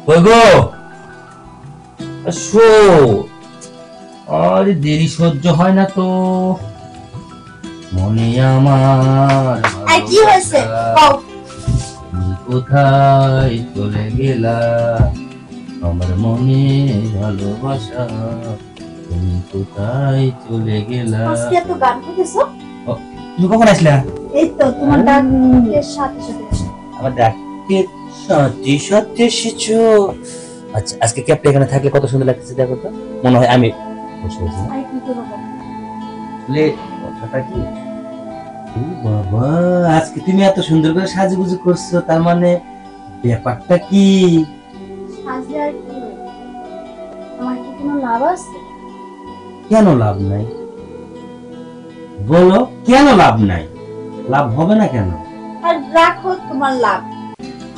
কই গো আসো। আরে দেরি সহ্য হয় না তো মনে আমার। আর কি হয়েছে কও। তুমি কোথায় চলে গেলা আমার মনে ভালোবাসা, তুমি কোথায় চলে গেলা। আজকে এত গান করতেছো? তুমি কখন আসলা? এই তো তোমার ডাকের সাথে সাথে আমার ডাকের সাথে সাথে এসেছো। আচ্ছা আজকে ক্যাপটা এখানে থাকলে কত সুন্দর লাগতেছে দেখো তো। মনে হয় আমি বসে আছি। আর কি করব? বলে কথাটা কি, ও বাবা আজকে তুমি এত সুন্দর করে সাজুগুজু করছো, তার মানে ব্যাপারটা কি? সাজলে আর কি হবে? আমার কি কোনো লাভ আছে? কেন লাভ নাই বলো, কেন লাভ নাই? লাভ হবে না কেন? আর রাখো তোমার লাভ।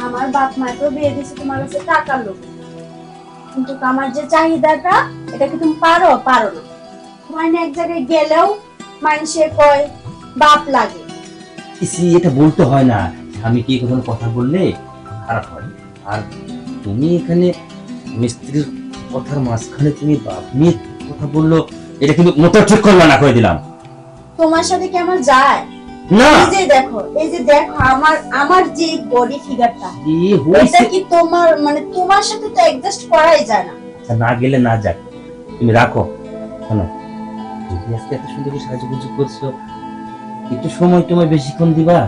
আমার বাপ মা তো বিয়ে দিয়েছে তোমার কাছে টাকার লোভ, কিন্তু আমার যে চাহিদাটা এটা কি তুমি পারো না? তোমার না এক জায়গায় গেলেও মানুষে কয় বাপ লাগে। ইসি এটা বলতে হয় না, আমি কি কোনো কথা বললে খারাপ হয়। আর তুমি এখানে মিস্ত্রির কথার মাঝখানে তুমি বাপ নিয়ে কথা বললো, এটা কিন্তু মোটেও ঠিক করলো না, কই দিলাম। তোমার সাথে কি আমার যায় না এই যে দেখো আমার যে বডি ফিগারটা, কি এটা হইছে? কি তোমার মানে তোমার সাথে তো অ্যাডজাস্ট করাই যায় না। আচ্ছা না গেলে না যাক, তুমি রাখো। শোনো, যদি আজকে এত সুন্দর করে সাজুগুজু করছো, একটু সময় তোমায় বেশিক্ষণ দিবা।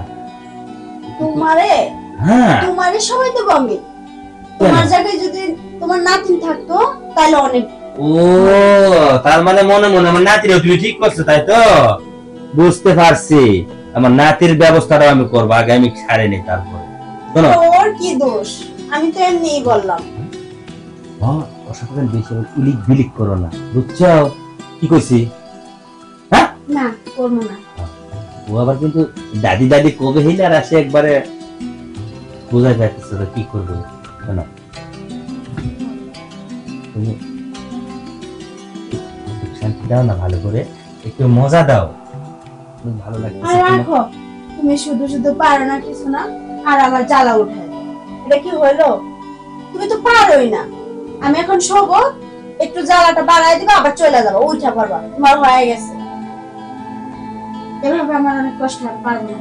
হ্যাঁ তোমারে সময় দেবো আমি। তোমার জায়গায় যদি তোমার নাতিন থাকতো তাহলে অনেক। ও তার মানে মনে মনে আমার নাতিরও তুমি ঠিক করছো, তাই তো? বুঝতে পারছি, আমার নাতির ব্যবস্থাটাও আমি করবো, আগে আমি ছাড়ে নি তারপরে। শোনো, ওর কি দোষ? আমি তো এমনিই বললাম। অসাধারণ বেশি ইলিক বিলিক করো না, বুঝছো কি কইছি? হ্যাঁ না করবো না। ও আবার কিন্তু দাদি দাদি কবে হইলে আর আসে একবারে বোঝাই যাচ্ছে তো কি করবে। শোনো, তুমি শান্তি দাও না, ভালো করে একটু মজা দাও, ভালো লাগছে। আর রাখো, তুমি শুধু শুধু পারো না কিছু না, আর আমার জ্বালা উঠায়। এটা কি হইলো? তুমি তো পারোই না। আমি এখন শোবো, একটু জ্বালাটা বাড়াই দিবা, আবার চলে যাবো, উঠা পড়বা, তোমার হয়ে গেছে। এভাবে আমার অনেক কষ্ট হয়, পারবো না।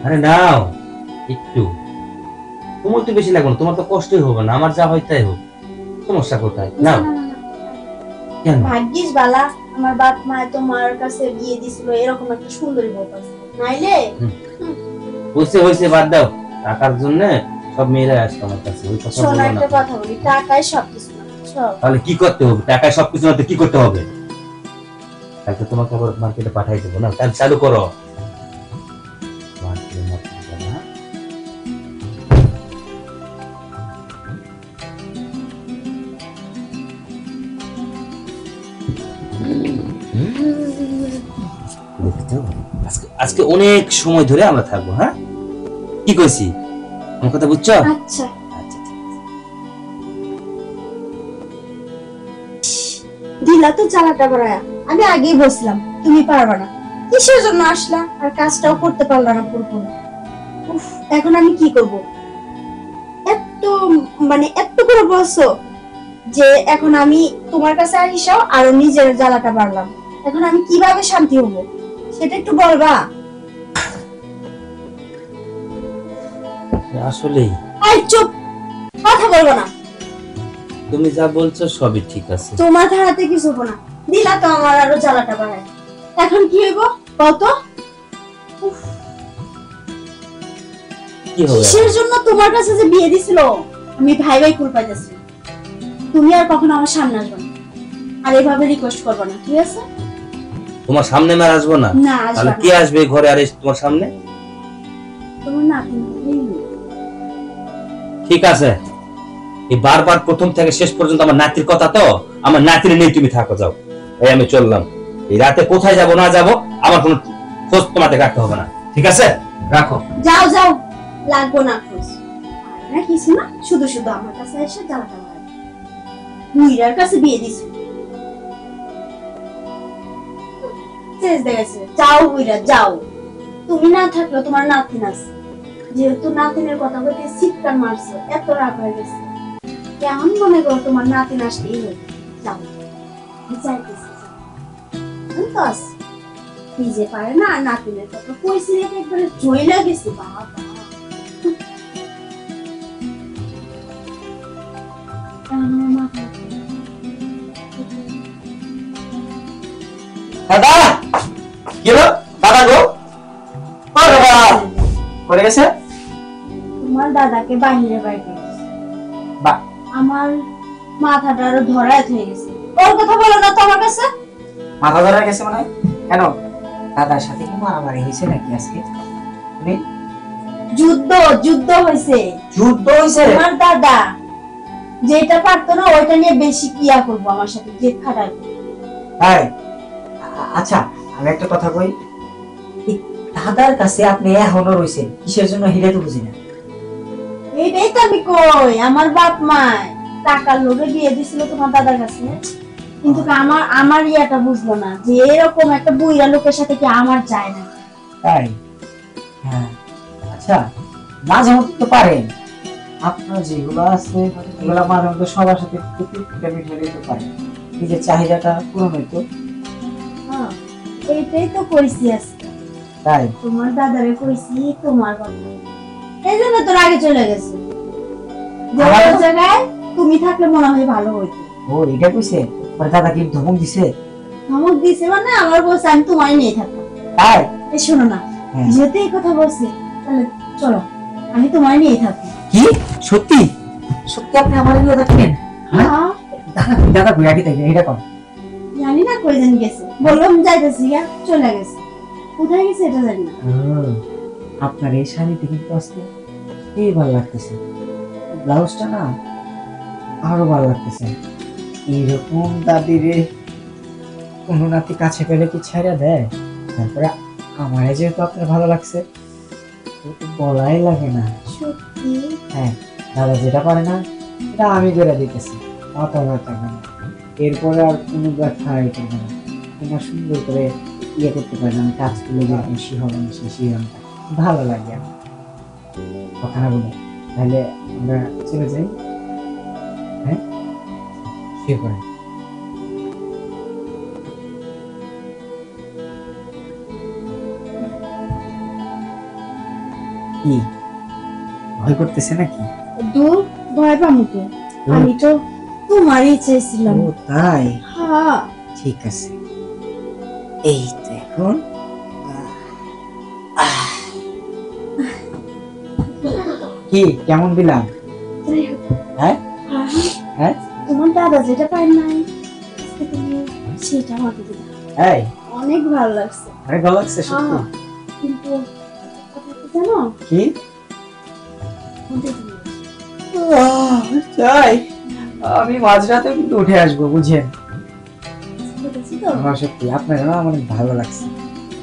আরে নাও একটু, তোমার তো বেশি লাগবে না, তোমার তো কষ্টই হবে না, আমার যা হয় তাই হোক, সমস্যা কোথায়? নাও। কেন? ভাগ্যিস বালা আমার বাপ মা তোমার কাছে বিয়ে দিছিল এরকম একটা সুন্দরী বউ পাইছে, নাইলে হইছে বাদ দাও, টাকার জন্য সব মেয়েরা আসতো আমার কাছে, ওই কথা শোনো বলো না। একটা কথা বলি, টাকাই সবকিছু না, বুঝছো? তাহলে কি করতে হবে? টাকায় সবকিছু না তো কি করতে হবে? কালকে তোমাকে আবার মার্কেটে পাঠাই দেবো না, তাহলে চালু করো। মার্কেটে যাবে না? দেখতে হবে। আজকে অনেক সময় ধরে আমরা থাকবো, হ্যাঁ? কি কইছি, আমার কথা বুঝছো? আচ্ছা আচ্ছা ঠিক আছে। দিলা তো চালাটা বাড়ায়া। আমি আগেই বলছিলাম তুমি পারবা না, কিসের জন্য আসলা আর কাজটাও করতে পারলা না পুরোপুরি। উফ, এখন আমি কি করব? এত এত করে বলছো যে এখন আমি তোমার কাছে আসিসাও আর নিজের জ্বালাটা বাড়লাম, এখন আমি কিভাবে শান্তি হব সেটা একটু বলবা। আসলেই আই চুপ, কথা বলবো না। তুমি যা বলছো সবই ঠিক আছে। তোমার ধারাতে কিছু হবো না। দিলা তো আমার আরো জ্বালাটা বাড়ায়, এখন কি হইব কত? কি হবে? কিসের জন্য তোমার কাছে যে বিয়ে দিছিল আমি ভাই ভাই কুল পাইতেছি। তুমি আর কখনো আমার সামনে আসবে না, আর এভাবে রিকোয়েস্ট করবে না, ঠিক আছে? তোমার সামনে মার আসবো না? না তাহলে আসবে কে আসবে ঘরে আর তোমার সামনে? তোমার নাতি। ঠিক আছে, এই বারবার প্রথম থেকে শেষ পর্যন্ত আমার নাতির কথা, তো আমার নাতির নিয়ে তুমি থাকো, যাও। এই আমি চললাম, এই রাতে কোথায় যাব না যাব আমার কোনো খোঁজ তোমাকে রাখতে হবে না, ঠিক আছে? রাখো। যাও যাও, লাগবো না খোঁজ। আর না কিছু না, শুধু শুধু আমার কাছে এসে জ্বালাটা মারে। মুইরার কাছে বিয়ে দিছো, শেষ দেখাইছে। যাও মুইরা যাও, তুমি না থাকলেও তোমার নাতিন আছে, যেহেতু নাতিনের কথা বলতে চিৎকার মারছো, এত রাগ হয়ে গেছে। কেমন মনে করো তোমার নাতি আসতেই হবে। যাও আমি যাইতেছি, যাও নিজে পারে না, আর নাতিনের কথা কইছি রেখে একবারে জইলা গেছে। বাবা আমার মাথা দাদা কি হলো? দাদা গো করে গেছে। তোমার দাদাকে বাইরে বাইরে বা আমার মাথাটা আরো ধরায় হয়ে গেছে। ওর কথা বলো না তো আমার কাছে। মাথা ধরা গেছে মানে? কেন দাদার সাথে কি মারামারি হয়েছে নাকি আজকে? যুদ্ধ যুদ্ধ হয়েছে। যুদ্ধ হয়েছে? আমার দাদা যেটা পারতো না ওইটা নিয়ে বেশি কিয়া করবো আমার সাথে, যে খাটাই। তাই? আচ্ছা আমি একটা কথা কই, এই দাদার কাছে আপনি এখনো রয়েছেন কিসের জন্য হিরে তো বুঝি না। এইটাই তো আমি কই, আমার বাপ মা টাকার লোভে বিয়ে দিছিল তোমার দাদার কাছে, কিন্তু আমার ইয়াটা বুঝলো না যে এরকম একটা বুইরা লোকের সাথে কি আমার যায় না। তাই? হ্যাঁ আচ্ছা, মাঝে মধ্যে তো পারেন, আপনার যেগুলো আছে এগুলো মাঝে মধ্যে সবার সাথে মিশে দিতে পারেন, নিজের চাহিদাটা পূরণ হইতো। হ্যাঁ এইটাই তো কইছি আজকে। তাই? তোমার দাদারে কইছি তোমার কথা, এই জন্য তোর আগে চলে গেছে। যে জায়গায় তুমি থাকলে মনে হয় ভালো হইতো। ও এটা কইছে? পরে দাদা কি ধমক দিছে? ধমক দিছে মানে আমার বলছে আমি তোমার নিয়ে থাকতাম। তাই? এই শোনো না, হ্যাঁ। যেহেতু এই কথা বলছে তাহলে চলো আমি তোমার নিয়ে থাকি। কি সত্যি? সত্যি আপনি আমার নিয়ে থাকবেন? হ্যাঁ হ্যাঁ, দাদা দাদা কই আগে তাই এটা কম। জানি না কই জানি গেছে, বললাম যাইতেছি গা, চলে গেছে। কোথায় গেছে এটা জানি না। আপনার এই শাড়িতে কিন্তু আজকে কি ভালো লাগতেছে, ব্লাউজটা না আরো ভালো লাগতেছে। এরকম দাদিরে কোনো নাতি কাছে পেলে কি ছেড়ে দেয়? তারপরে আমার যেহেতু আপনার ভালো লাগছে ও তো বলাই লাগে না। সত্যি? হ্যাঁ দাদা যেটা পারে না এটা আমি করে দিতেছি, মাথা ব্যথা কেন, এরপরে আর কোনো ব্যথা করবে না। তোমার সুন্দর করে ইয়ে করতে পারে, আমি কাজ করলে যেরকম শিহরণ সেই শিহরণটা ভালো লাগে আমার। কথা না বলে তাহলে আমরা চলে যাই। হ্যাঁ শুয়ে পড়ে। কি ভয় করতেছে নাকি? দূর ভয় পামুকে, আমি তো তোমারই চাইছিলাম। ও তাই? হ্যাঁ ঠিক আছে, এই তো এখন কি কেমন দিলাম? হ্যাঁ হ্যাঁ তোমার দাদা যেটা পায় নাই আজকে তুমি সেটা আমাকে দিলে, এই অনেক ভালো লাগছে। অনেক ভালো লাগছে সত্যি। হ্যাঁ, কিন্তু কথা কি জানো, কি? বলতে তুমি তাই? আমি মাঝরাতে কিন্তু উঠে আসবো বুঝেন। বলেছি তো আমার সত্যি আপনার না আমার অনেক ভালো লাগছে।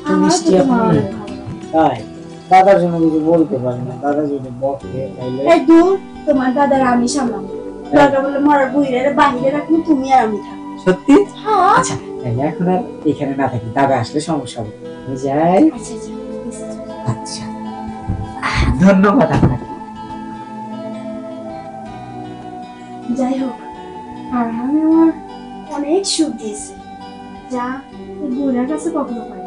তো আমার মিষ্টি তো তোমার আপনি। অনেক ভালো লাগে। তাই? দাদার জন্য কিছু বলতে পারি না, দাদা যদি বকে তাইলে। এই দূর, তোমার দাদার আমি সামলাবো, দরকার বলে মরার বুইরে বাহিরে রাখবো, তুমি আর আমি থাকবো। সত্যি? হ্যাঁ আচ্ছা তাইলে এখন আর এখানে না থাকি, দাদা আসলে সমস্যা হবে, আমি যাই। আচ্ছা আচ্ছা ঠিক আছে। আচ্ছা ধন্যবাদ আপনাকে। যাই হোক, আর আমি আমার অনেক সুখ দিয়েছে, যা ওই বুড়ার কাছে কখনো পাই